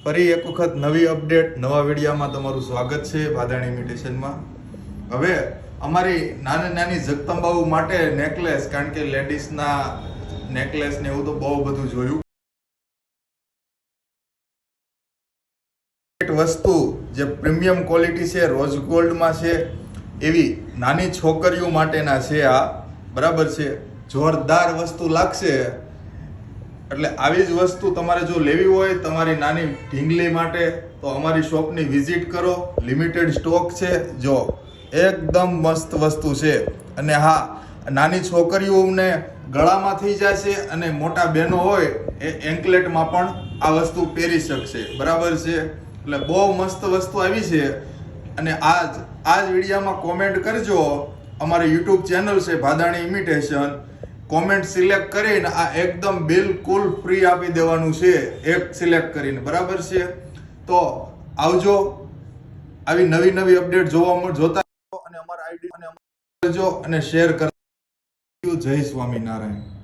ફરી એક વખત નવી અપડેટ નવા વિડીયોમાં તમારું સ્વાગત છે ભાદાણી ઇમિટેશનમાં. હવે અમારી નાની જગદંબાઓ માટે નેકલેસ, કારણ કે લેડીઝના નેકલેસ ને એવું તો બહુ બધું જોયું. વસ્તુ જે પ્રીમિયમ ક્વોલિટી છે, રોઝ ગોલ્ડમાં છે, એવી નાની છોકરીઓ માટેના છે આ. બરાબર છે, જોરદાર વસ્તુ લાગશે. એટલે આવી જ વસ્તુ તમારે જો લેવી હોય તમારી નાની ઢીંગલી માટે તો અમારી શોપની વિઝિટ કરો. લિમિટેડ સ્ટોક છે. જો એકદમ મસ્ત વસ્તુ છે. અને હા, નાની છોકરીઓને ગળામાં થઈ જશે અને મોટા બહેનો હોય એ એન્કલેટમાં પણ આ વસ્તુ પહેરી શકશે. બરાબર છે, એટલે બહુ મસ્ત વસ્તુ આવી છે. અને આ જ વિડીયોમાં કોમેન્ટ કરજો. અમારી યુટ્યુબ ચેનલ છે ભાદાણી ઇમિટેશન. કોમેન્ટ સિલેક્ટ કરીને આ એકદમ બિલકુલ ફ્રી આપી દેવાનું છે, એક સિલેક્ટ કરીને. બરાબર છે, તો આવજો. આવી નવી અપડેટ જોતા અને અમારા આઈડી અને શેર કરજો. જય સ્વામિનારાયણ.